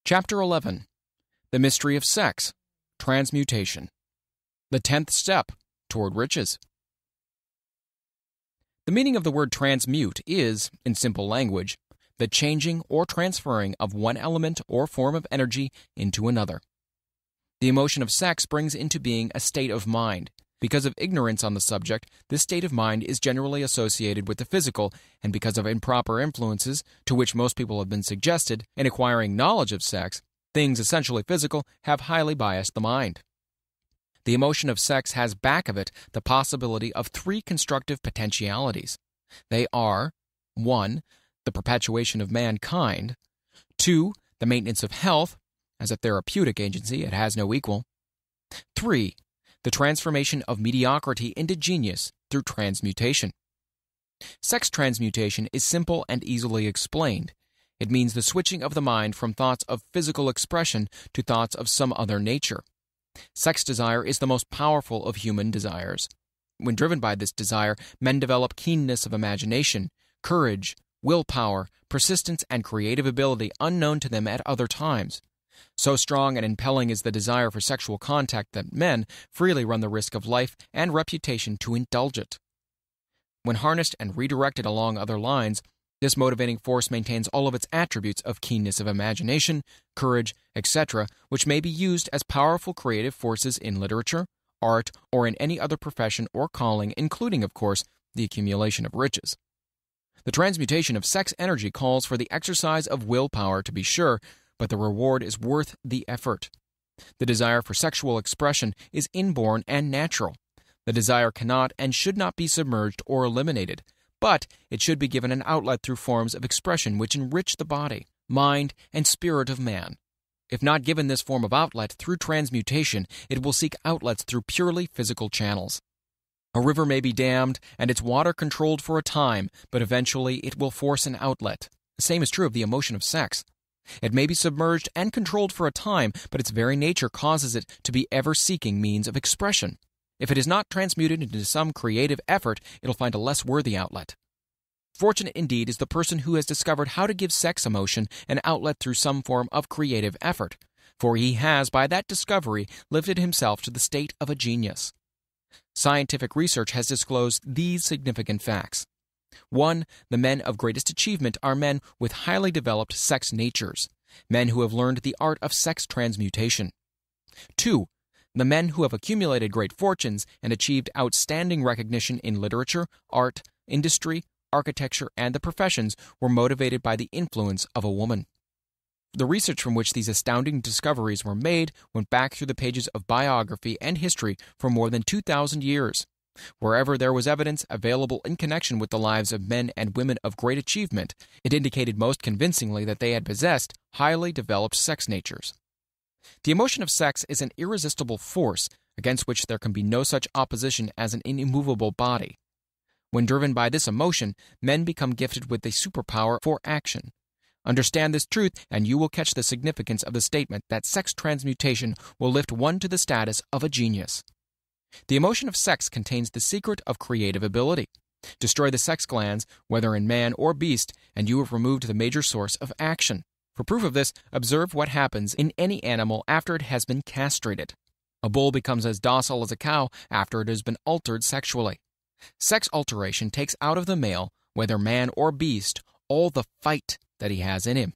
Chapter 11. The Mystery of Sex, Transmutation. The 10th Step Toward Riches. The meaning of the word transmute is, in simple language, the changing or transferring of one element or form of energy into another. The emotion of sex brings into being a state of mind. Because of ignorance on the subject, this state of mind is generally associated with the physical, and because of improper influences, to which most people have been suggested, in acquiring knowledge of sex, things essentially physical have highly biased the mind. The emotion of sex has back of it the possibility of three constructive potentialities. They are 1. The perpetuation of mankind, 2. The maintenance of health, as a therapeutic agency it has no equal, 3. The transformation of mediocrity into genius through transmutation. Sex transmutation is simple and easily explained. It means the switching of the mind from thoughts of physical expression to thoughts of some other nature. Sex desire is the most powerful of human desires. When driven by this desire, men develop keenness of imagination, courage, willpower, persistence, and creative ability unknown to them at other times. So strong and impelling is the desire for sexual contact that men freely run the risk of life and reputation to indulge it. When harnessed and redirected along other lines, this motivating force maintains all of its attributes of keenness of imagination, courage, etc., which may be used as powerful creative forces in literature, art, or in any other profession or calling, including, of course, the accumulation of riches. The transmutation of sex energy calls for the exercise of willpower, to be sure, but the reward is worth the effort. The desire for sexual expression is inborn and natural. The desire cannot and should not be submerged or eliminated, but it should be given an outlet through forms of expression which enrich the body, mind, and spirit of man. If not given this form of outlet through transmutation, it will seek outlets through purely physical channels. A river may be dammed and its water controlled for a time, but eventually it will force an outlet. The same is true of the emotion of sex. It may be submerged and controlled for a time, but its very nature causes it to be ever-seeking means of expression. If it is not transmuted into some creative effort, it'll find a less worthy outlet. Fortunate indeed is the person who has discovered how to give sex emotion an outlet through some form of creative effort, for he has, by that discovery, lifted himself to the state of a genius. Scientific research has disclosed these significant facts. 1. The men of greatest achievement are men with highly developed sex natures, men who have learned the art of sex transmutation. 2. The men who have accumulated great fortunes and achieved outstanding recognition in literature, art, industry, architecture, and the professions were motivated by the influence of a woman. The research from which these astounding discoveries were made went back through the pages of biography and history for more than 2,000 years. Wherever there was evidence available in connection with the lives of men and women of great achievement, it indicated most convincingly that they had possessed highly developed sex natures. The emotion of sex is an irresistible force against which there can be no such opposition as an immovable body. When driven by this emotion, men become gifted with a superpower for action. Understand this truth, and you will catch the significance of the statement that sex transmutation will lift one to the status of a genius. The emotion of sex contains the secret of creative ability. Destroy the sex glands, whether in man or beast, and you have removed the major source of action. For proof of this, observe what happens in any animal after it has been castrated. A bull becomes as docile as a cow after it has been altered sexually. Sex alteration takes out of the male, whether man or beast, all the fight that he has in him.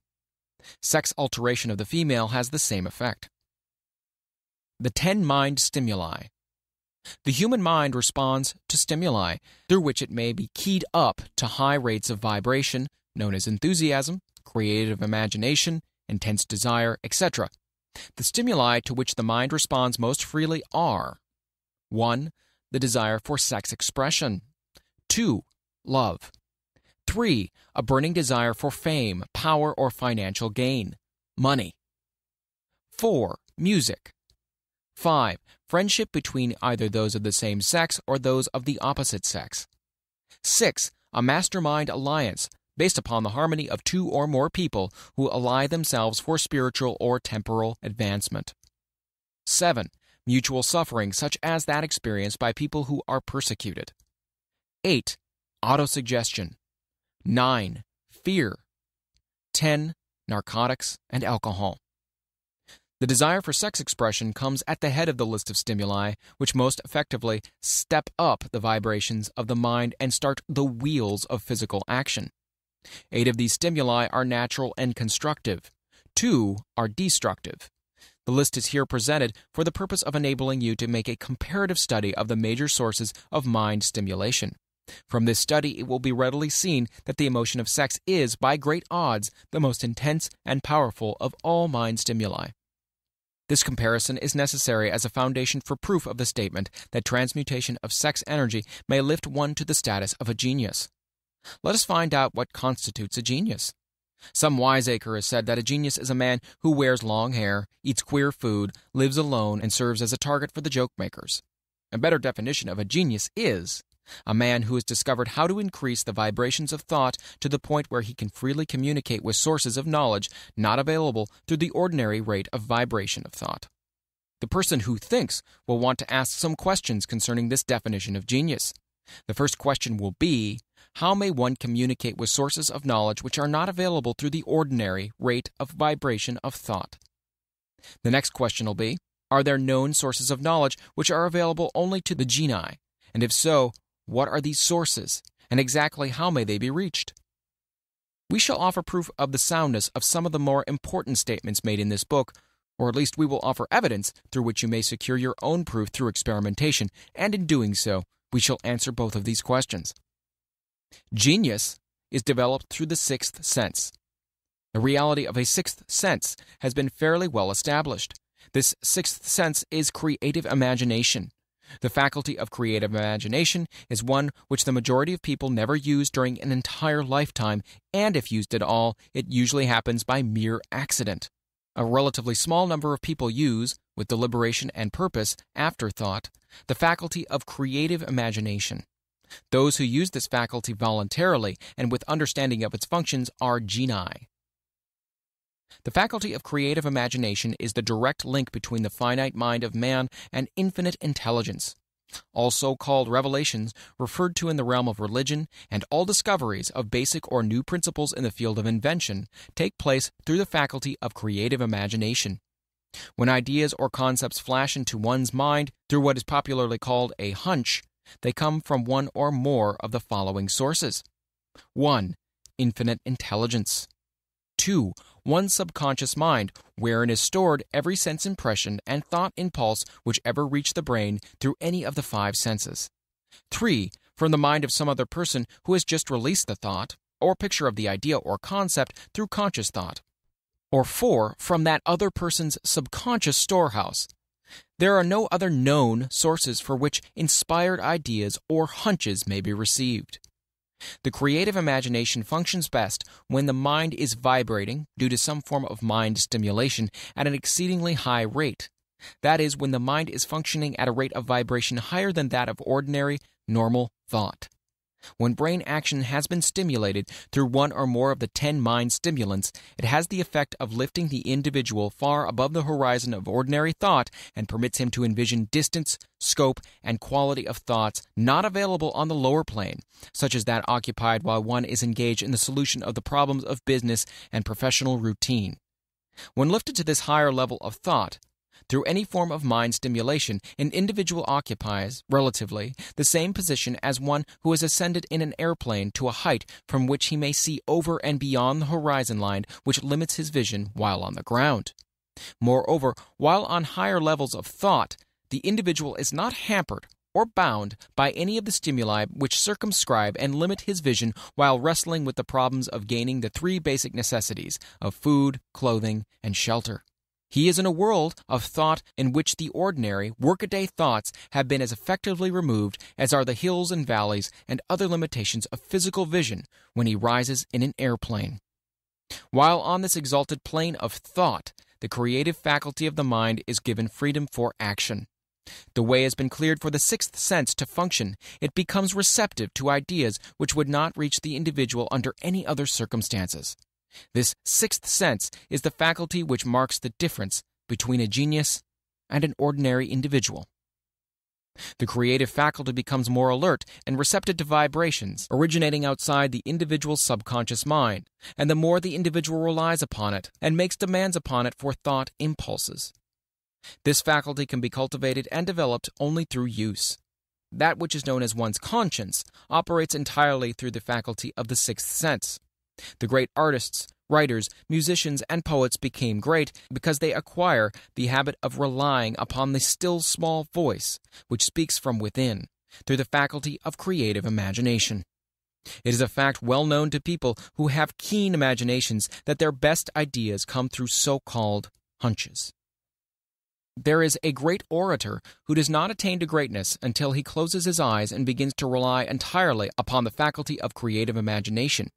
Sex alteration of the female has the same effect. The 10 mind stimuli. The human mind responds to stimuli, through which it may be keyed up to high rates of vibration, known as enthusiasm, creative imagination, intense desire, etc. The stimuli to which the mind responds most freely are 1. The desire for sex expression. 2. Love. 3. A burning desire for fame, power, or financial gain. Money. 4. Music. 5. Friendship between either those of the same sex or those of the opposite sex. 6. A mastermind alliance, based upon the harmony of 2 or more people who ally themselves for spiritual or temporal advancement. 7. Mutual suffering, such as that experienced by people who are persecuted. 8. Autosuggestion. 9. Fear. 10. Narcotics and alcohol. The desire for sex expression comes at the head of the list of stimuli, which most effectively step up the vibrations of the mind and start the wheels of physical action. 8 of these stimuli are natural and constructive. 2 are destructive. The list is here presented for the purpose of enabling you to make a comparative study of the major sources of mind stimulation. From this study, it will be readily seen that the emotion of sex is, by great odds, the most intense and powerful of all mind stimuli. This comparison is necessary as a foundation for proof of the statement that transmutation of sex energy may lift one to the status of a genius. Let us find out what constitutes a genius. Some wiseacre has said that a genius is a man who wears long hair, eats queer food, lives alone, and serves as a target for the joke makers. A better definition of a genius is a man who has discovered how to increase the vibrations of thought to the point where he can freely communicate with sources of knowledge not available through the ordinary rate of vibration of thought. The person who thinks will want to ask some questions concerning this definition of genius. The first question will be, how may one communicate with sources of knowledge which are not available through the ordinary rate of vibration of thought? The next question will be, are there known sources of knowledge which are available only to the genii? And if so, what are these sources, and exactly how may they be reached? We shall offer proof of the soundness of some of the more important statements made in this book, or at least we will offer evidence through which you may secure your own proof through experimentation, and in doing so, we shall answer both of these questions. Genius is developed through the sixth sense. The reality of a sixth sense has been fairly well established. This sixth sense is creative imagination. The faculty of creative imagination is one which the majority of people never use during an entire lifetime, and if used at all, it usually happens by mere accident. A relatively small number of people use, with deliberation and purpose, afterthought, the faculty of creative imagination. Those who use this faculty voluntarily and with understanding of its functions are genii. The faculty of creative imagination is the direct link between the finite mind of man and infinite intelligence. All so-called revelations referred to in the realm of religion and all discoveries of basic or new principles in the field of invention take place through the faculty of creative imagination. When ideas or concepts flash into one's mind through what is popularly called a hunch, they come from one or more of the following sources. 1. Infinite intelligence. 2. One's subconscious mind, wherein is stored every sense impression and thought impulse which ever reach the brain through any of the 5 senses. 3. From the mind of some other person who has just released the thought, or picture of the idea or concept through conscious thought. Or 4. From that other person's subconscious storehouse. There are no other known sources for which inspired ideas or hunches may be received. The creative imagination functions best when the mind is vibrating due to some form of mind stimulation at an exceedingly high rate. That is, when the mind is functioning at a rate of vibration higher than that of ordinary, normal thought. When brain action has been stimulated through one or more of the 10 mind stimulants, it has the effect of lifting the individual far above the horizon of ordinary thought and permits him to envision distance, scope, and quality of thoughts not available on the lower plane, such as that occupied while one is engaged in the solution of the problems of business and professional routine. When lifted to this higher level of thought, through any form of mind stimulation, an individual occupies, relatively, the same position as one who has ascended in an airplane to a height from which he may see over and beyond the horizon line which limits his vision while on the ground. Moreover, while on higher levels of thought, the individual is not hampered or bound by any of the stimuli which circumscribe and limit his vision while wrestling with the problems of gaining the 3 basic necessities of food, clothing, and shelter. He is in a world of thought in which the ordinary, workaday thoughts have been as effectively removed as are the hills and valleys and other limitations of physical vision when he rises in an airplane. While on this exalted plane of thought, the creative faculty of the mind is given freedom for action. The way has been cleared for the 6th sense to function. It becomes receptive to ideas which would not reach the individual under any other circumstances. This 6th sense is the faculty which marks the difference between a genius and an ordinary individual. The creative faculty becomes more alert and receptive to vibrations originating outside the individual's subconscious mind, and the more the individual relies upon it and makes demands upon it for thought impulses. This faculty can be cultivated and developed only through use. That which is known as one's conscience operates entirely through the faculty of the sixth sense. The great artists, writers, musicians, and poets became great because they acquire the habit of relying upon the still small voice which speaks from within, through the faculty of creative imagination. It is a fact well known to people who have keen imaginations that their best ideas come through so-called hunches. There is a great orator who does not attain to greatness until he closes his eyes and begins to rely entirely upon the faculty of creative imagination.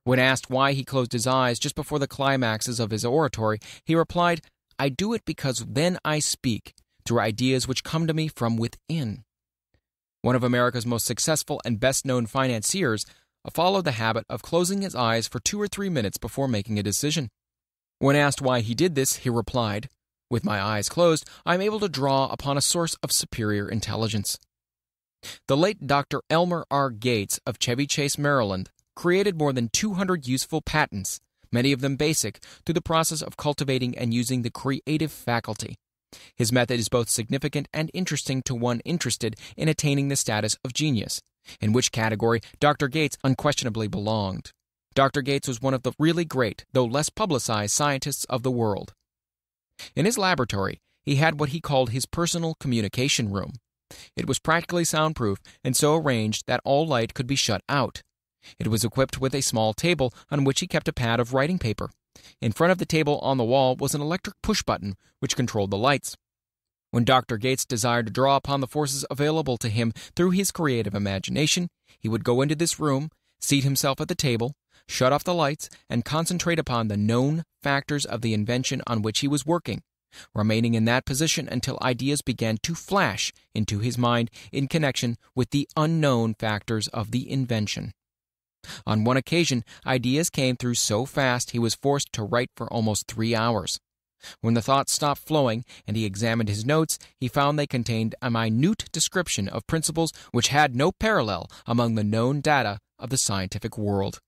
When asked why he closed his eyes just before the climaxes of his oratory, he replied, "I do it because then I speak through ideas which come to me from within." One of America's most successful and best-known financiers followed the habit of closing his eyes for 2 or 3 minutes before making a decision. When asked why he did this, he replied, "With my eyes closed, I am able to draw upon a source of superior intelligence." The late Dr. Elmer R. Gates of Chevy Chase, Maryland, created more than 200 useful patents, many of them basic, through the process of cultivating and using the creative faculty. His method is both significant and interesting to one interested in attaining the status of genius, in which category Dr. Gates unquestionably belonged. Dr. Gates was one of the really great, though less publicized, scientists of the world. In his laboratory, he had what he called his personal communication room. It was practically soundproof and so arranged that all light could be shut out. It was equipped with a small table on which he kept a pad of writing paper. In front of the table on the wall was an electric push-button which controlled the lights. When Dr. Gates desired to draw upon the forces available to him through his creative imagination, he would go into this room, seat himself at the table, shut off the lights, and concentrate upon the known factors of the invention on which he was working, remaining in that position until ideas began to flash into his mind in connection with the unknown factors of the invention. On one occasion, ideas came through so fast he was forced to write for almost 3 hours. When the thoughts stopped flowing and he examined his notes, he found they contained a minute description of principles which had no parallel among the known data of the scientific world.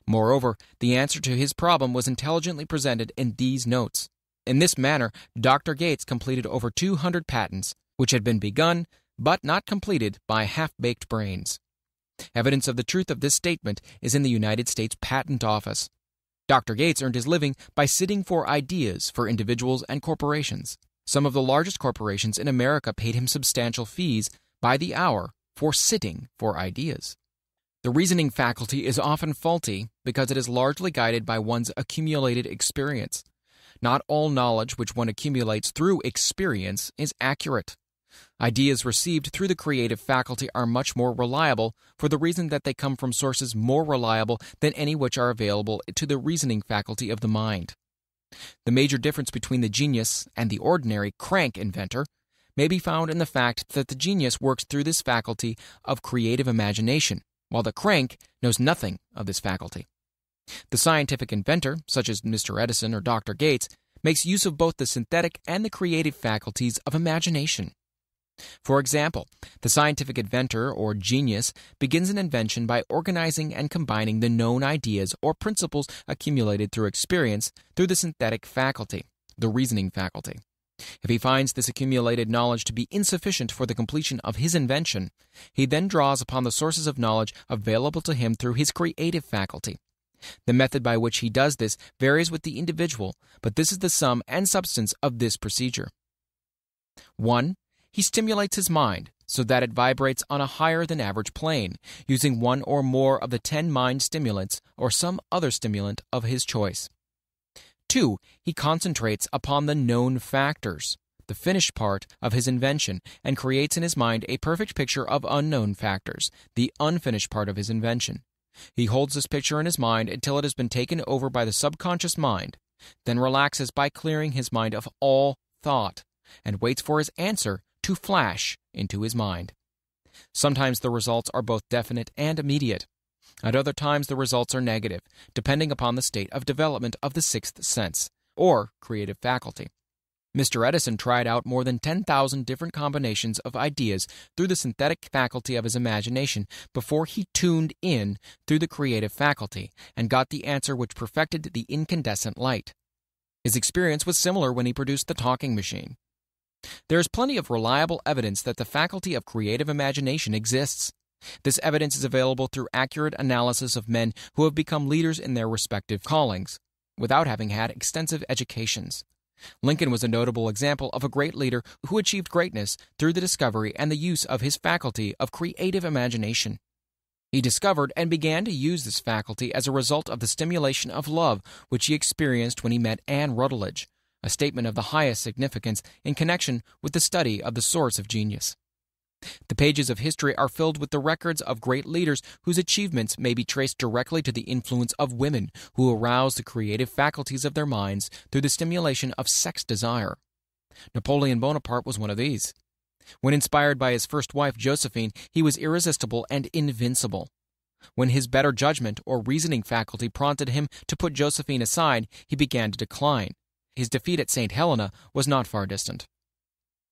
Moreover, the answer to his problem was intelligently presented in these notes. In this manner, Dr. Gates completed over 200 patents, which had been begun but not completed by half-baked brains. Evidence of the truth of this statement is in the United States Patent Office. Dr. Gates earned his living by sitting for ideas for individuals and corporations. Some of the largest corporations in America paid him substantial fees by the hour for sitting for ideas. The reasoning faculty is often faulty because it is largely guided by one's accumulated experience. Not all knowledge which one accumulates through experience is accurate. Ideas received through the creative faculty are much more reliable for the reason that they come from sources more reliable than any which are available to the reasoning faculty of the mind. The major difference between the genius and the ordinary crank inventor may be found in the fact that the genius works through this faculty of creative imagination, while the crank knows nothing of this faculty. The scientific inventor, such as Mr. Edison or Dr. Gates, makes use of both the synthetic and the creative faculties of imagination. For example, the scientific inventor or genius begins an invention by organizing and combining the known ideas or principles accumulated through experience through the synthetic faculty, the reasoning faculty. If he finds this accumulated knowledge to be insufficient for the completion of his invention, he then draws upon the sources of knowledge available to him through his creative faculty. The method by which he does this varies with the individual, but this is the sum and substance of this procedure. 1. He stimulates his mind so that it vibrates on a higher than average plane, using one or more of the 10 mind stimulants or some other stimulant of his choice. 2. He concentrates upon the known factors, the finished part of his invention, and creates in his mind a perfect picture of unknown factors, the unfinished part of his invention. He holds this picture in his mind until it has been taken over by the subconscious mind, then relaxes by clearing his mind of all thought, and waits for his answer to flash into his mind. Sometimes the results are both definite and immediate. At other times the results are negative, depending upon the state of development of the sixth sense, or creative faculty. Mr. Edison tried out more than 10,000 different combinations of ideas through the synthetic faculty of his imagination before he tuned in through the creative faculty and got the answer which perfected the incandescent light. His experience was similar when he produced the talking machine. There is plenty of reliable evidence that the faculty of creative imagination exists. This evidence is available through accurate analysis of men who have become leaders in their respective callings, without having had extensive educations. Lincoln was a notable example of a great leader who achieved greatness through the discovery and the use of his faculty of creative imagination. He discovered and began to use this faculty as a result of the stimulation of love which he experienced when he met Anne Rutledge, a statement of the highest significance in connection with the study of the source of genius. The pages of history are filled with the records of great leaders whose achievements may be traced directly to the influence of women who aroused the creative faculties of their minds through the stimulation of sex desire. Napoleon Bonaparte was one of these. When inspired by his first wife, Josephine, he was irresistible and invincible. When his better judgment or reasoning faculty prompted him to put Josephine aside, he began to decline. His defeat at St. Helena was not far distant.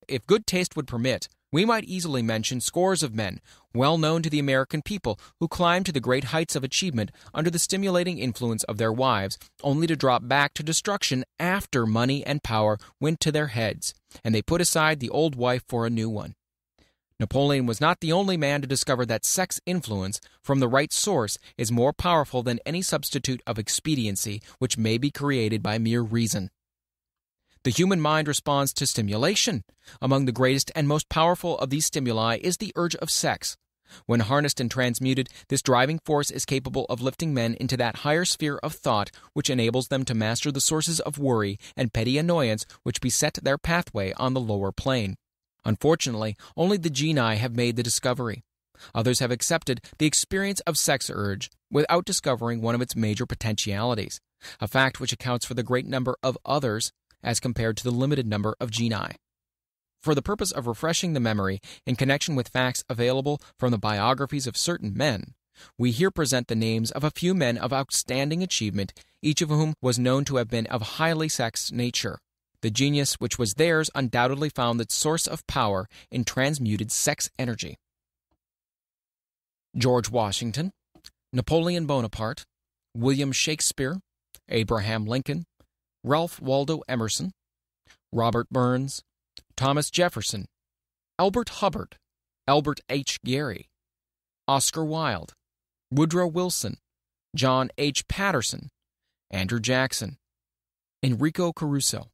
If good taste would permit, we might easily mention scores of men, well known to the American people, who climbed to the great heights of achievement under the stimulating influence of their wives, only to drop back to destruction after money and power went to their heads, and they put aside the old wife for a new one. Napoleon was not the only man to discover that sex influence from the right source is more powerful than any substitute of expediency which may be created by mere reason. The human mind responds to stimulation. Among the greatest and most powerful of these stimuli is the urge of sex. When harnessed and transmuted, this driving force is capable of lifting men into that higher sphere of thought which enables them to master the sources of worry and petty annoyance which beset their pathway on the lower plane. Unfortunately, only the genii have made the discovery. Others have accepted the experience of sex urge without discovering one of its major potentialities, a fact which accounts for the great number of others as compared to the limited number of genii. For the purpose of refreshing the memory in connection with facts available from the biographies of certain men, we here present the names of a few men of outstanding achievement, each of whom was known to have been of highly sexed nature. The genius which was theirs undoubtedly found its source of power in transmuted sex energy. George Washington, Napoleon Bonaparte, William Shakespeare, Abraham Lincoln, Ralph Waldo Emerson, Robert Burns, Thomas Jefferson, Albert Hubbard, Albert H. Gary, Oscar Wilde, Woodrow Wilson, John H. Patterson, Andrew Jackson, Enrico Caruso.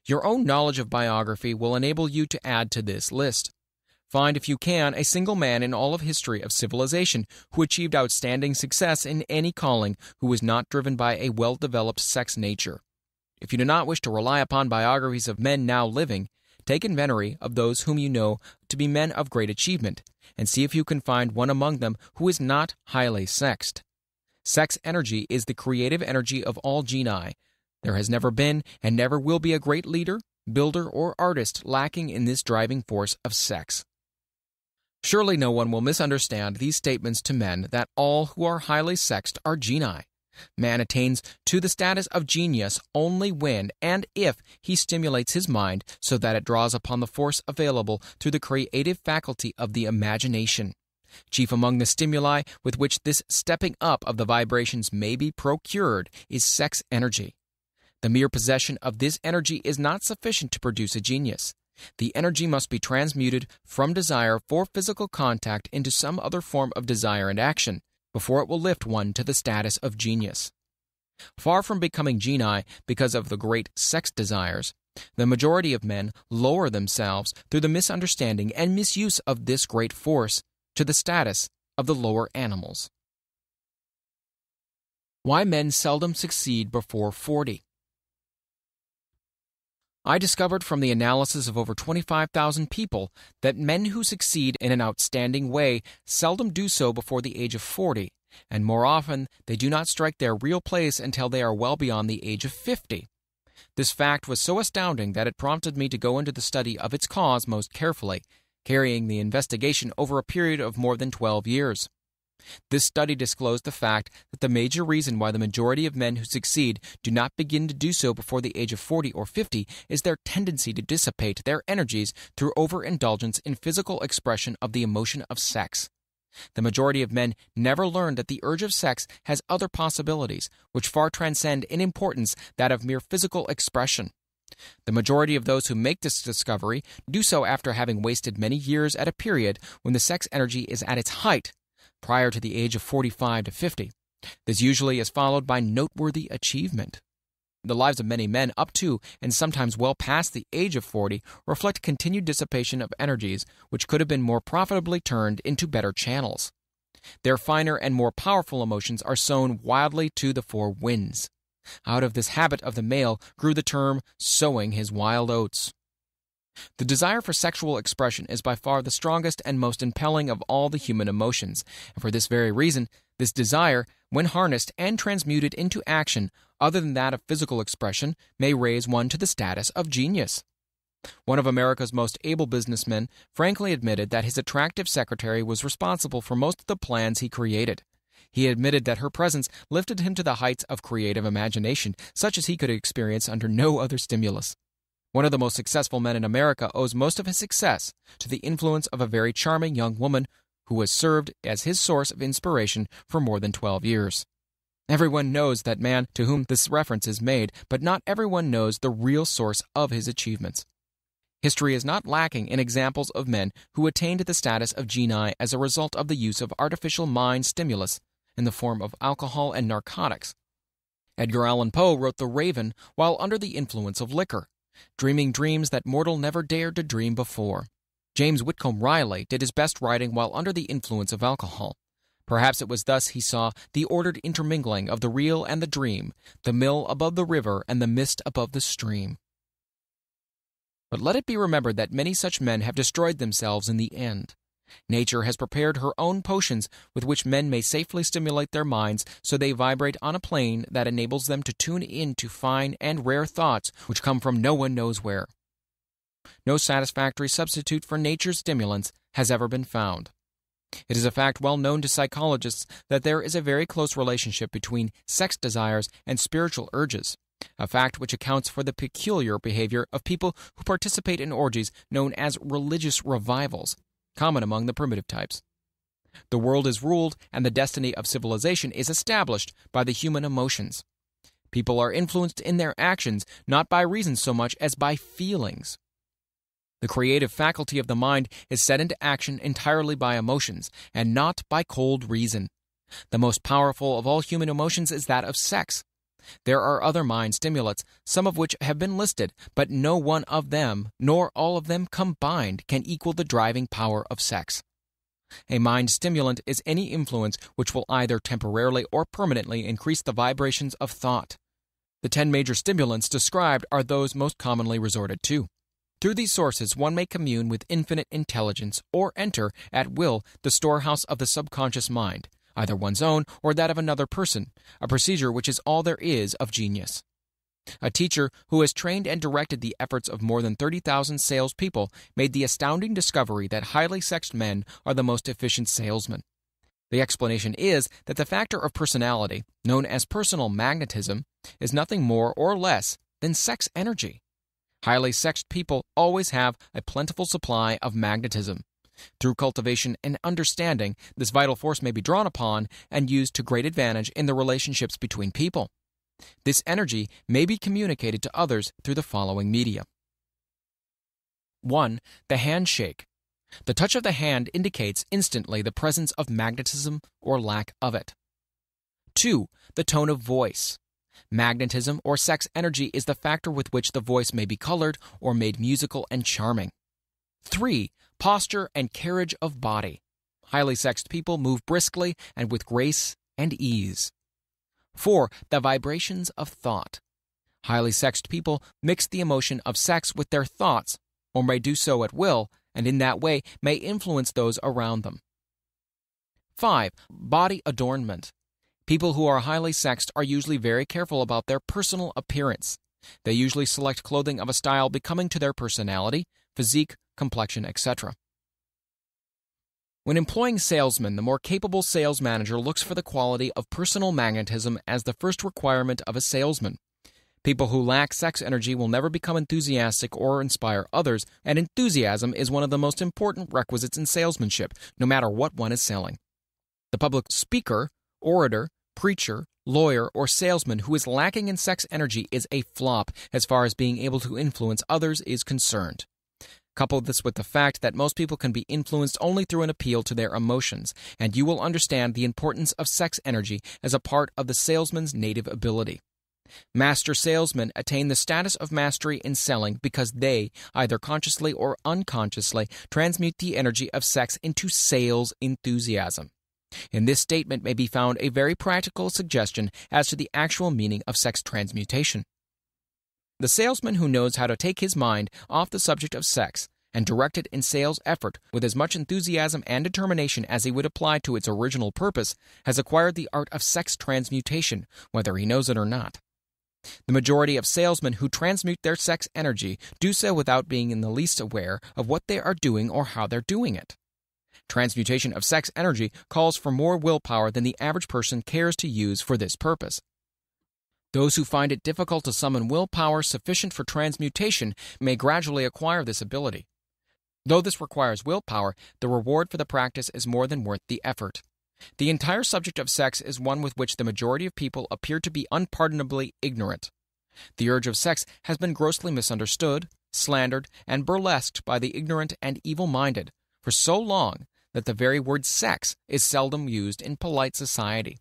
Your own knowledge of biography will enable you to add to this list. Find, if you can, a single man in all of history of civilization who achieved outstanding success in any calling who was not driven by a well-developed sex nature. If you do not wish to rely upon biographies of men now living, take inventory of those whom you know to be men of great achievement, and see if you can find one among them who is not highly sexed. Sex energy is the creative energy of all genii. There has never been and never will be a great leader, builder, or artist lacking in this driving force of sex. Surely no one will misunderstand these statements to men that all who are highly sexed are genii. Man attains to the status of genius only when and if he stimulates his mind so that it draws upon the force available through the creative faculty of the imagination. Chief among the stimuli with which this stepping up of the vibrations may be procured is sex energy. The mere possession of this energy is not sufficient to produce a genius. The energy must be transmuted from desire for physical contact into some other form of desire and action before it will lift one to the status of genius. Far from becoming genii because of the great sex desires, the majority of men lower themselves through the misunderstanding and misuse of this great force to the status of the lower animals. Why men seldom succeed before 40. I discovered from the analysis of over 25,000 people that men who succeed in an outstanding way seldom do so before the age of 40, and more often they do not strike their real place until they are well beyond the age of 50. This fact was so astounding that it prompted me to go into the study of its cause most carefully, carrying the investigation over a period of more than 12 years. This study disclosed the fact that the major reason why the majority of men who succeed do not begin to do so before the age of 40 or 50 is their tendency to dissipate their energies through overindulgence in physical expression of the emotion of sex. The majority of men never learn that the urge of sex has other possibilities, which far transcend in importance that of mere physical expression. The majority of those who make this discovery do so after having wasted many years at a period when the sex energy is at its height, prior to the age of 45 to 50. This usually is followed by noteworthy achievement. The lives of many men up to and sometimes well past the age of 40 reflect continued dissipation of energies which could have been more profitably turned into better channels. Their finer and more powerful emotions are sown wildly to the four winds. Out of this habit of the male grew the term sowing his wild oats. The desire for sexual expression is by far the strongest and most impelling of all the human emotions, and for this very reason, this desire, when harnessed and transmuted into action other than that of physical expression, may raise one to the status of genius. One of America's most able businessmen frankly admitted that his attractive secretary was responsible for most of the plans he created. He admitted that her presence lifted him to the heights of creative imagination, such as he could experience under no other stimulus. One of the most successful men in America owes most of his success to the influence of a very charming young woman who has served as his source of inspiration for more than 12 years. Everyone knows that man to whom this reference is made, but not everyone knows the real source of his achievements. History is not lacking in examples of men who attained the status of genii as a result of the use of artificial mind stimulus in the form of alcohol and narcotics. Edgar Allan Poe wrote The Raven while under the influence of liquor, dreaming dreams that mortal never dared to dream before. James Whitcomb Riley did his best writing while under the influence of alcohol. Perhaps it was thus he saw the ordered intermingling of the real and the dream, the mill above the river and the mist above the stream. But let it be remembered that many such men have destroyed themselves in the end. Nature has prepared her own potions with which men may safely stimulate their minds so they vibrate on a plane that enables them to tune in to fine and rare thoughts which come from no one knows where. No satisfactory substitute for nature's stimulants has ever been found. It is a fact well known to psychologists that there is a very close relationship between sex desires and spiritual urges, a fact which accounts for the peculiar behavior of people who participate in orgies known as religious revivals, common among the primitive types. The world is ruled and the destiny of civilization is established by the human emotions. People are influenced in their actions not by reason so much as by feelings. The creative faculty of the mind is set into action entirely by emotions and not by cold reason. The most powerful of all human emotions is that of sex. There are other mind stimulants, some of which have been listed, but no one of them, nor all of them combined, can equal the driving power of sex. A mind stimulant is any influence which will either temporarily or permanently increase the vibrations of thought. The 10 major stimulants described are those most commonly resorted to. Through these sources, one may commune with infinite intelligence or enter, at will, the storehouse of the subconscious mind, either one's own or that of another person, a procedure which is all there is of genius. A teacher who has trained and directed the efforts of more than 30,000 salespeople made the astounding discovery that highly sexed men are the most efficient salesmen. The explanation is that the factor of personality, known as personal magnetism, is nothing more or less than sex energy. Highly sexed people always have a plentiful supply of magnetism. Through cultivation and understanding, this vital force may be drawn upon and used to great advantage in the relationships between people. This energy may be communicated to others through the following media. 1. The handshake. The touch of the hand indicates instantly the presence of magnetism or lack of it. 2. The tone of voice. Magnetism or sex energy is the factor with which the voice may be colored or made musical and charming. 3. Posture and carriage of body. Highly sexed people move briskly and with grace and ease. 4. The vibrations of thought. Highly sexed people mix the emotion of sex with their thoughts, or may do so at will, and in that way may influence those around them. 5. Body adornment. People who are highly sexed are usually very careful about their personal appearance. They usually select clothing of a style becoming to their personality, physique, complexion, etc. When employing salesmen, the more capable sales manager looks for the quality of personal magnetism as the first requirement of a salesman. People who lack sex energy will never become enthusiastic or inspire others, and enthusiasm is one of the most important requisites in salesmanship, no matter what one is selling. The public speaker, orator, preacher, lawyer, or salesman who is lacking in sex energy is a flop as far as being able to influence others is concerned. Couple this with the fact that most people can be influenced only through an appeal to their emotions, and you will understand the importance of sex energy as a part of the salesman's native ability. Master salesmen attain the status of mastery in selling because they, either consciously or unconsciously, transmute the energy of sex into sales enthusiasm. In this statement may be found a very practical suggestion as to the actual meaning of sex transmutation. The salesman who knows how to take his mind off the subject of sex and direct it in sales effort with as much enthusiasm and determination as he would apply to its original purpose has acquired the art of sex transmutation, whether he knows it or not. The majority of salesmen who transmute their sex energy do so without being in the least aware of what they are doing or how they're doing it. Transmutation of sex energy calls for more willpower than the average person cares to use for this purpose. Those who find it difficult to summon willpower sufficient for transmutation may gradually acquire this ability. Though this requires willpower, the reward for the practice is more than worth the effort. The entire subject of sex is one with which the majority of people appear to be unpardonably ignorant. The urge of sex has been grossly misunderstood, slandered, and burlesqued by the ignorant and evil-minded for so long that the very word sex is seldom used in polite society.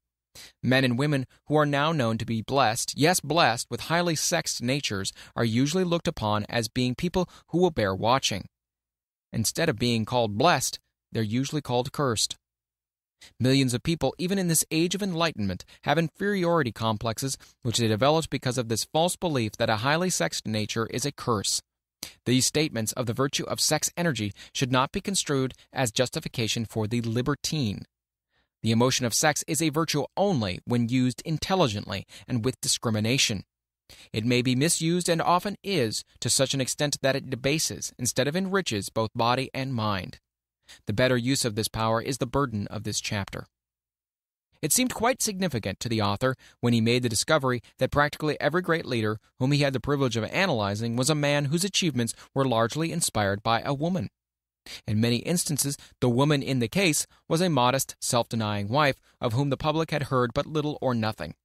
Men and women who are now known to be blessed, yes blessed, with highly sexed natures are usually looked upon as being people who will bear watching. Instead of being called blessed, they're usually called cursed. Millions of people, even in this age of enlightenment, have inferiority complexes which they developed because of this false belief that a highly sexed nature is a curse. These statements of the virtue of sex energy should not be construed as justification for the libertine. The emotion of sex is a virtue only when used intelligently and with discrimination. It may be misused and often is to such an extent that it debases instead of enriches both body and mind. The better use of this power is the burden of this chapter. It seemed quite significant to the author when he made the discovery that practically every great leader whom he had the privilege of analyzing was a man whose achievements were largely inspired by a woman. In many instances, the woman in the case was a modest, self-denying wife of whom the public had heard but little or nothing.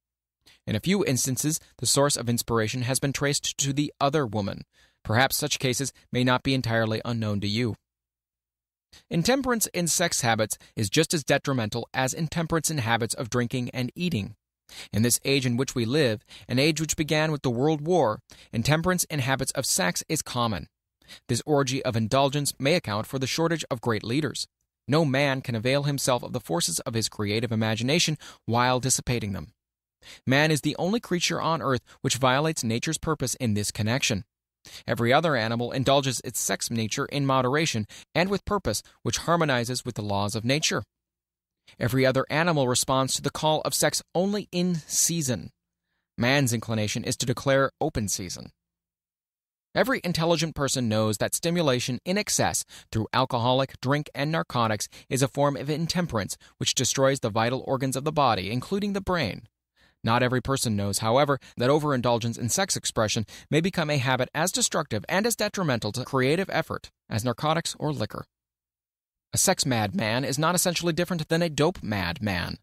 In a few instances, the source of inspiration has been traced to the other woman. Perhaps such cases may not be entirely unknown to you. Intemperance in sex habits is just as detrimental as intemperance in habits of drinking and eating. In this age in which we live, an age which began with the World War, intemperance in habits of sex is common. This orgy of indulgence may account for the shortage of great leaders. No man can avail himself of the forces of his creative imagination while dissipating them. Man is the only creature on earth which violates nature's purpose in this connection. Every other animal indulges its sex nature in moderation and with purpose which harmonizes with the laws of nature. Every other animal responds to the call of sex only in season. Man's inclination is to declare open season. Every intelligent person knows that stimulation in excess through alcoholic, drink, and narcotics is a form of intemperance which destroys the vital organs of the body, including the brain. Not every person knows, however, that overindulgence in sex expression may become a habit as destructive and as detrimental to creative effort as narcotics or liquor. A sex-mad man is not essentially different than a dope-mad man.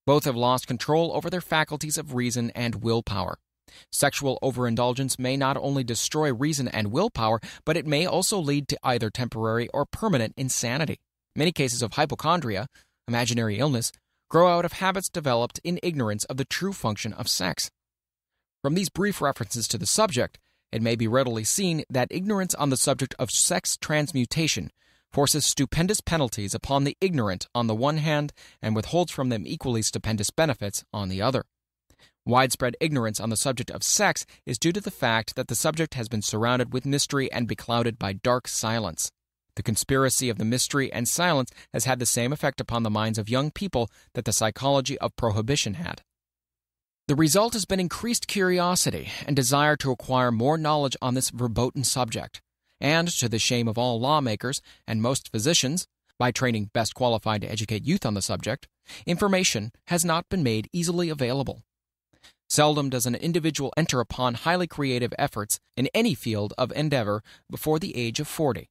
Both have lost control over their faculties of reason and willpower. Sexual overindulgence may not only destroy reason and willpower, but it may also lead to either temporary or permanent insanity. Many cases of hypochondria, imaginary illness, grow out of habits developed in ignorance of the true function of sex. From these brief references to the subject, it may be readily seen that ignorance on the subject of sex transmutation forces stupendous penalties upon the ignorant on the one hand and withholds from them equally stupendous benefits on the other. Widespread ignorance on the subject of sex is due to the fact that the subject has been surrounded with mystery and beclouded by dark silence. The conspiracy of the mystery and silence has had the same effect upon the minds of young people that the psychology of prohibition had. The result has been increased curiosity and desire to acquire more knowledge on this verboten subject, and, to the shame of all lawmakers and most physicians, By training best qualified to educate youth on the subject, information has not been made easily available. Seldom does an individual enter upon highly creative efforts in any field of endeavor before the age of 40.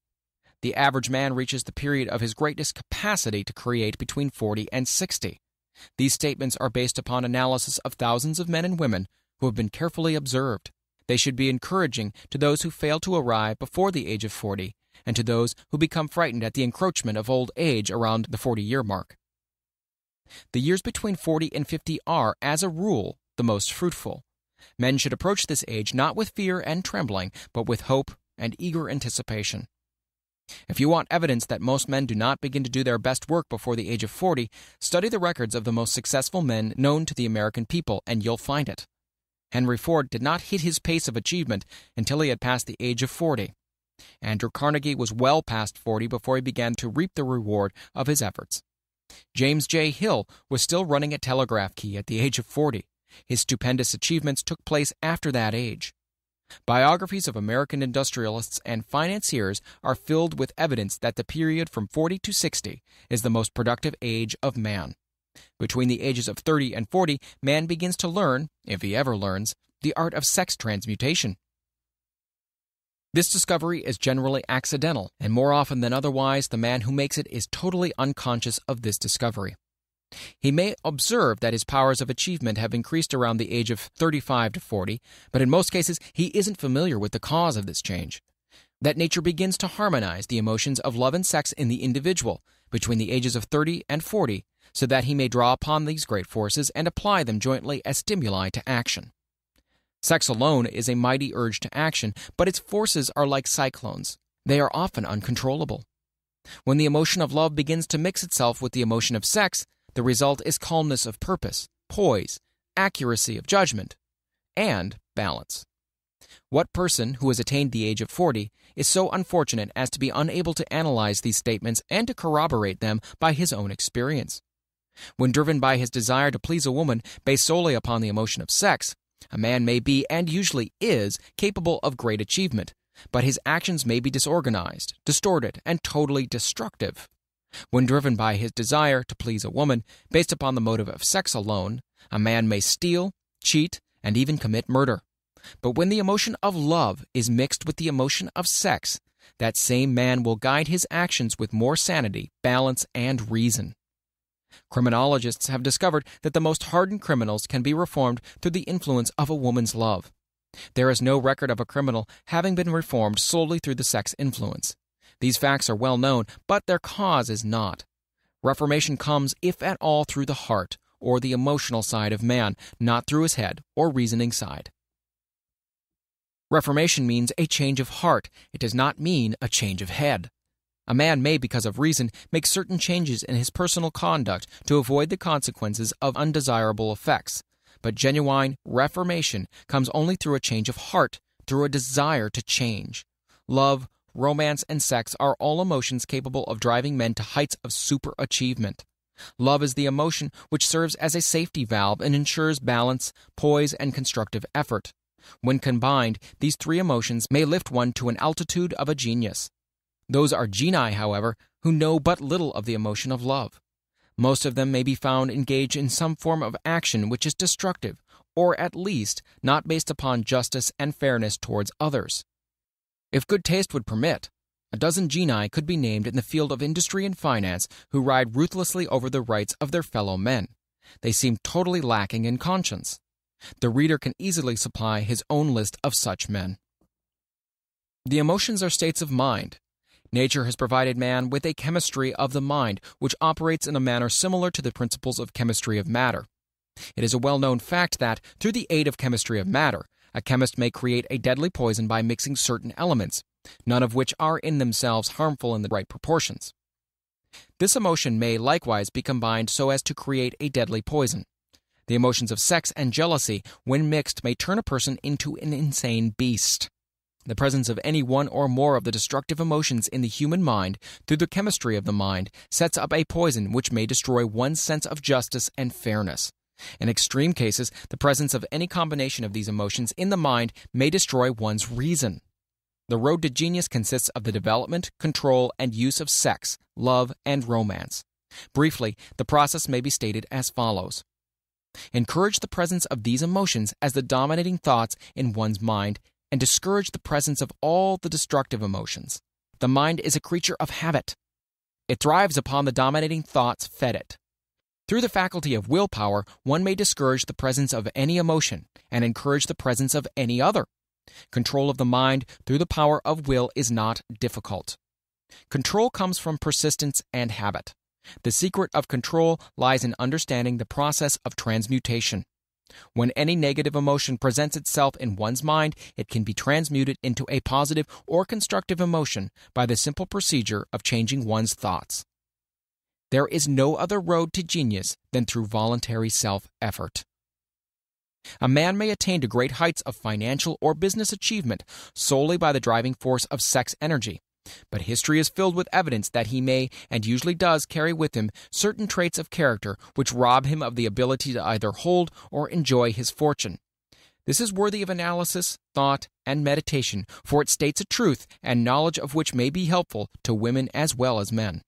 The average man reaches the period of his greatest capacity to create between 40 and 60. These statements are based upon analysis of thousands of men and women who have been carefully observed. They should be encouraging to those who fail to arrive before the age of 40 and to those who become frightened at the encroachment of old age around the 40-year mark. The years between 40 and 50 are, as a rule, the most fruitful. Men should approach this age not with fear and trembling, but with hope and eager anticipation. If you want evidence that most men do not begin to do their best work before the age of 40, study the records of the most successful men known to the American people, and you'll find it. Henry Ford did not hit his pace of achievement until he had passed the age of 40. Andrew Carnegie was well past 40 before he began to reap the reward of his efforts. James J. Hill was still running a telegraph key at the age of 40. His stupendous achievements took place after that age. Biographies of American industrialists and financiers are filled with evidence that the period from 40 to 60 is the most productive age of man. Between the ages of 30 and 40, man begins to learn, if he ever learns, the art of sex transmutation. This discovery is generally accidental, and more often than otherwise, the man who makes it is totally unconscious of this discovery. He may observe that his powers of achievement have increased around the age of 35 to 40, but in most cases he isn't familiar with the cause of this change. That nature begins to harmonize the emotions of love and sex in the individual between the ages of 30 and 40, so that he may draw upon these great forces and apply them jointly as stimuli to action. Sex alone is a mighty urge to action, but its forces are like cyclones. They are often uncontrollable. When the emotion of love begins to mix itself with the emotion of sex, the result is calmness of purpose, poise, accuracy of judgment, and balance. What person who has attained the age of 40 is so unfortunate as to be unable to analyze these statements and to corroborate them by his own experience? When driven by his desire to please a woman based solely upon the emotion of sex, a man may be, and usually is, capable of great achievement, but his actions may be disorganized, distorted, and totally destructive. When driven by his desire to please a woman based upon the motive of sex alone, a man may steal, cheat, and even commit murder. But when the emotion of love is mixed with the emotion of sex, that same man will guide his actions with more sanity, balance, and reason. Criminologists have discovered that the most hardened criminals can be reformed through the influence of a woman's love. There is no record of a criminal having been reformed solely through the sex influence. These facts are well known, but their cause is not. Reformation comes, if at all, through the heart, or the emotional side of man, not through his head or reasoning side. Reformation means a change of heart. It does not mean a change of head. A man may, because of reason, make certain changes in his personal conduct to avoid the consequences of undesirable effects. But genuine reformation comes only through a change of heart, through a desire to change. Love, romance, and sex are all emotions capable of driving men to heights of superachievement. Love is the emotion which serves as a safety valve and ensures balance, poise, and constructive effort. When combined, these three emotions may lift one to an altitude of a genius. Those are genii, however, who know but little of the emotion of love. Most of them may be found engaged in some form of action which is destructive, or at least not based upon justice and fairness towards others. If good taste would permit, a dozen genii could be named in the field of industry and finance who ride ruthlessly over the rights of their fellow men. They seem totally lacking in conscience. The reader can easily supply his own list of such men. The emotions are states of mind. Nature has provided man with a chemistry of the mind which operates in a manner similar to the principles of chemistry of matter. It is a well-known fact that, through the aid of chemistry of matter, a chemist may create a deadly poison by mixing certain elements, none of which are in themselves harmful in the right proportions. This emotion may likewise be combined so as to create a deadly poison. The emotions of sex and jealousy, when mixed, may turn a person into an insane beast. The presence of any one or more of the destructive emotions in the human mind, through the chemistry of the mind, sets up a poison which may destroy one's sense of justice and fairness. In extreme cases, the presence of any combination of these emotions in the mind may destroy one's reason. the road to genius consists of the development, control, and use of sex, love, and romance. Briefly, the process may be stated as follows. Encourage the presence of these emotions as the dominating thoughts in one's mind and discourage the presence of all the destructive emotions. The mind is a creature of habit. It thrives upon the dominating thoughts fed it. Through the faculty of willpower, one may discourage the presence of any emotion and encourage the presence of any other. Control of the mind through the power of will is not difficult. Control comes from persistence and habit. The secret of control lies in understanding the process of transmutation. When any negative emotion presents itself in one's mind, it can be transmuted into a positive or constructive emotion by the simple procedure of changing one's thoughts. There is no other road to genius than through voluntary self-effort. A man may attain to great heights of financial or business achievement solely by the driving force of sex energy, but history is filled with evidence that he may, and usually does, carry with him certain traits of character which rob him of the ability to either hold or enjoy his fortune. This is worthy of analysis, thought, and meditation, for it states a truth and knowledge of which may be helpful to women as well as men.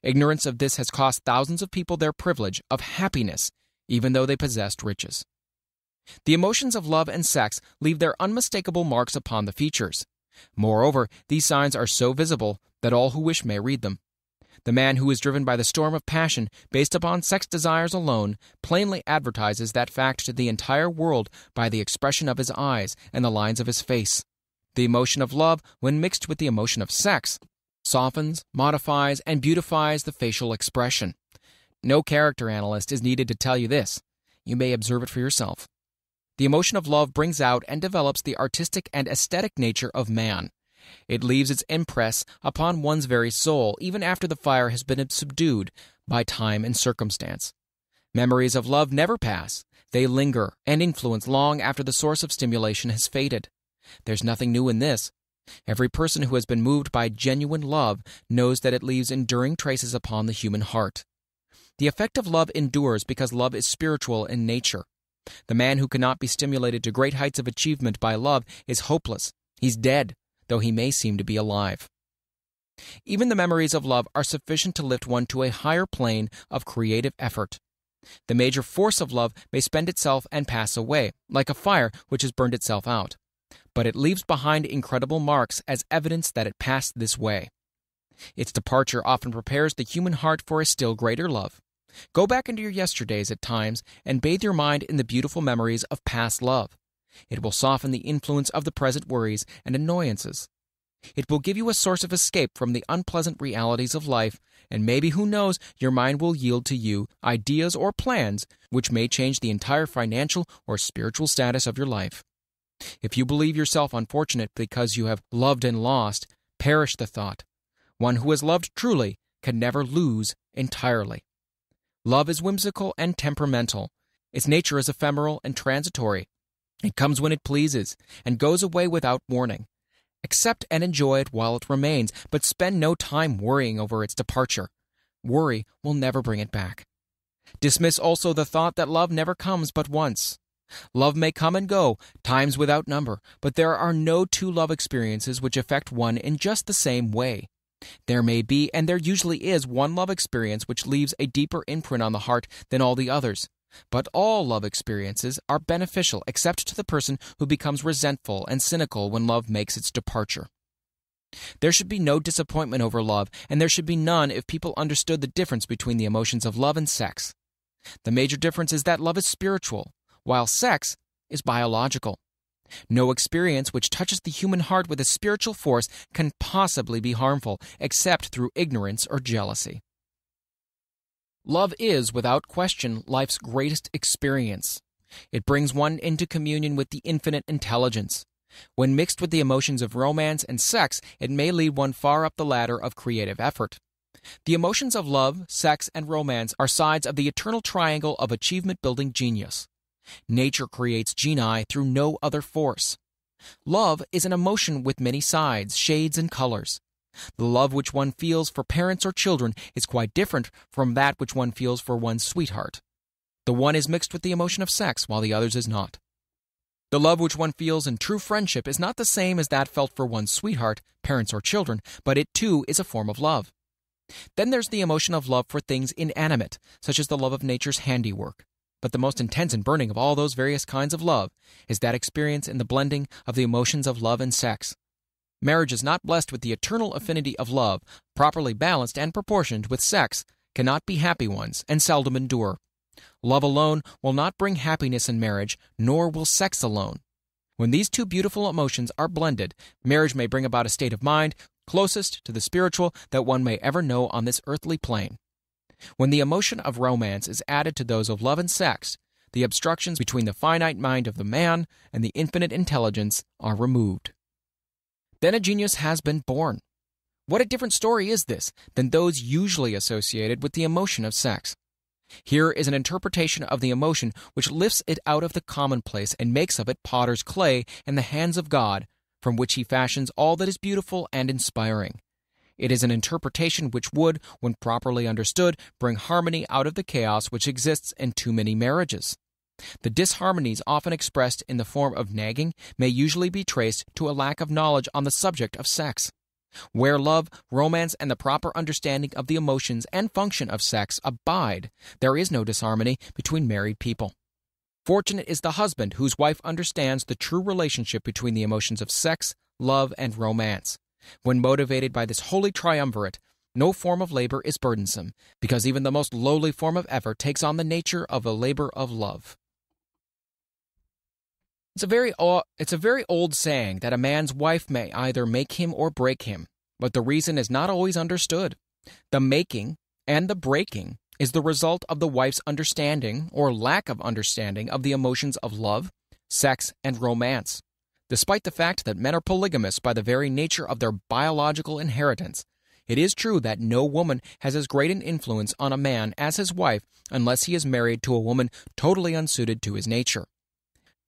Ignorance of this has cost thousands of people their privilege of happiness, even though they possessed riches. The emotions of love and sex leave their unmistakable marks upon the features. Moreover, these signs are so visible that all who wish may read them. The man who is driven by the storm of passion based upon sex desires alone plainly advertises that fact to the entire world by the expression of his eyes and the lines of his face. The emotion of love, when mixed with the emotion of sex, softens, modifies, and beautifies the facial expression. No character analyst is needed to tell you this. You may observe it for yourself. The emotion of love brings out and develops the artistic and aesthetic nature of man. It leaves its impress upon one's very soul, even after the fire has been subdued by time and circumstance. Memories of love never pass. They linger and influence long after the source of stimulation has faded. There's nothing new in this. Every person who has been moved by genuine love knows that it leaves enduring traces upon the human heart. The effect of love endures because love is spiritual in nature. The man who cannot be stimulated to great heights of achievement by love is hopeless. He's dead, though he may seem to be alive. Even the memories of love are sufficient to lift one to a higher plane of creative effort. The major force of love may spend itself and pass away, like a fire which has burned itself out. But it leaves behind incredible marks as evidence that it passed this way. Its departure often prepares the human heart for a still greater love. Go back into your yesterdays at times and bathe your mind in the beautiful memories of past love. It will soften the influence of the present worries and annoyances. It will give you a source of escape from the unpleasant realities of life, and maybe, who knows, your mind will yield to you ideas or plans which may change the entire financial or spiritual status of your life. If you believe yourself unfortunate because you have loved and lost, perish the thought. One who has loved truly can never lose entirely. Love is whimsical and temperamental. Its nature is ephemeral and transitory. It comes when it pleases, and goes away without warning. Accept and enjoy it while it remains, but spend no time worrying over its departure. Worry will never bring it back. Dismiss also the thought that love never comes but once. Love may come and go, times without number, but there are no two love experiences which affect one in just the same way. There may be, and there usually is, one love experience which leaves a deeper imprint on the heart than all the others. But all love experiences are beneficial except to the person who becomes resentful and cynical when love makes its departure. There should be no disappointment over love, and there should be none if people understood the difference between the emotions of love and sex. The major difference is that love is spiritual, while sex is biological. No experience which touches the human heart with a spiritual force can possibly be harmful, except through ignorance or jealousy. Love is, without question, life's greatest experience. It brings one into communion with the infinite intelligence. When mixed with the emotions of romance and sex, it may lead one far up the ladder of creative effort. The emotions of love, sex, and romance are sides of the eternal triangle of achievement-building genius. Nature creates genii through no other force. Love is an emotion with many sides, shades, and colors. The love which one feels for parents or children is quite different from that which one feels for one's sweetheart. The one is mixed with the emotion of sex, while the other's is not. The love which one feels in true friendship is not the same as that felt for one's sweetheart, parents, or children, but it too is a form of love. Then there's the emotion of love for things inanimate, such as the love of nature's handiwork. But the most intense and burning of all those various kinds of love is that experience in the blending of the emotions of love and sex. Marriage is not blessed with the eternal affinity of love, properly balanced and proportioned with sex, cannot be happy ones, and seldom endure. Love alone will not bring happiness in marriage, nor will sex alone. When these two beautiful emotions are blended, marriage may bring about a state of mind closest to the spiritual that one may ever know on this earthly plane. When the emotion of romance is added to those of love and sex, the obstructions between the finite mind of the man and the infinite intelligence are removed. Then a genius has been born. What a different story is this than those usually associated with the emotion of sex. Here is an interpretation of the emotion which lifts it out of the commonplace and makes of it potter's clay in the hands of God, from which he fashions all that is beautiful and inspiring. It is an interpretation which would, when properly understood, bring harmony out of the chaos which exists in too many marriages. The disharmonies often expressed in the form of nagging may usually be traced to a lack of knowledge on the subject of sex. Where love, romance, and the proper understanding of the emotions and function of sex abide, there is no disharmony between married people. Fortunate is the husband whose wife understands the true relationship between the emotions of sex, love, and romance. When motivated by this holy triumvirate, no form of labor is burdensome, because even the most lowly form of effort takes on the nature of a labor of love. It's a very old saying that a man's wife may either make him or break him, but the reason is not always understood. The making and the breaking is the result of the wife's understanding or lack of understanding of the emotions of love, sex, and romance. Despite the fact that men are polygamous by the very nature of their biological inheritance, it is true that no woman has as great an influence on a man as his wife unless he is married to a woman totally unsuited to his nature.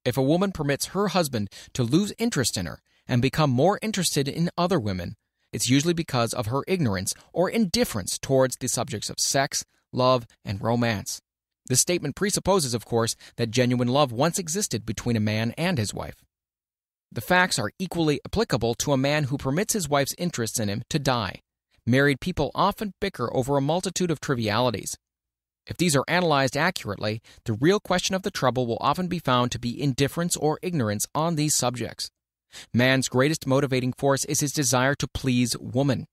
If a woman permits her husband to lose interest in her and become more interested in other women, it's usually because of her ignorance or indifference towards the subjects of sex, love, and romance. This statement presupposes, of course, that genuine love once existed between a man and his wife. The facts are equally applicable to a man who permits his wife's interests in him to die. Married people often bicker over a multitude of trivialities. If these are analyzed accurately, the real question of the trouble will often be found to be indifference or ignorance on these subjects. Man's greatest motivating force is his desire to please woman.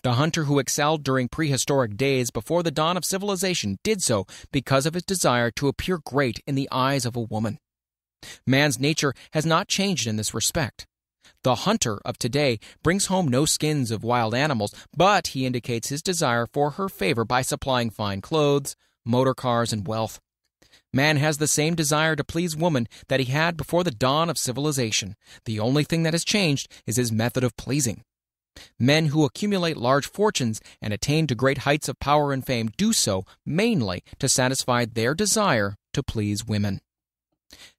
The hunter who excelled during prehistoric days before the dawn of civilization did so because of his desire to appear great in the eyes of a woman. Man's nature has not changed in this respect. The hunter of today brings home no skins of wild animals, but he indicates his desire for her favor by supplying fine clothes, motor cars, and wealth. Man has the same desire to please woman that he had before the dawn of civilization. The only thing that has changed is his method of pleasing. Men who accumulate large fortunes and attain to great heights of power and fame do so mainly to satisfy their desire to please women.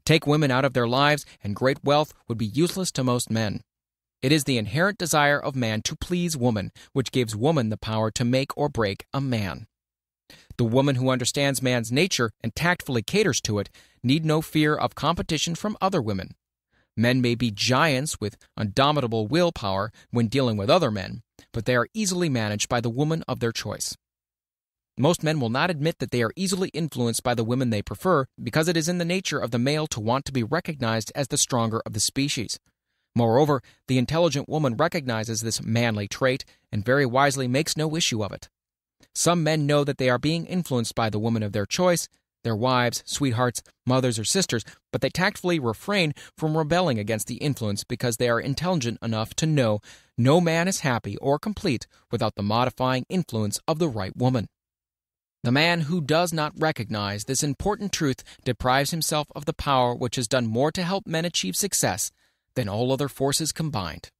Take women out of their lives, and great wealth would be useless to most men. It is the inherent desire of man to please woman which gives woman the power to make or break a man. The woman who understands man's nature and tactfully caters to it need no fear of competition from other women. Men may be giants with indomitable willpower when dealing with other men, but they are easily managed by the woman of their choice. Most men will not admit that they are easily influenced by the women they prefer because it is in the nature of the male to want to be recognized as the stronger of the species. Moreover, the intelligent woman recognizes this manly trait and very wisely makes no issue of it. Some men know that they are being influenced by the woman of their choice, their wives, sweethearts, mothers, or sisters, but they tactfully refrain from rebelling against the influence because they are intelligent enough to know no man is happy or complete without the modifying influence of the right woman. The man who does not recognize this important truth deprives himself of the power which has done more to help men achieve success than all other forces combined.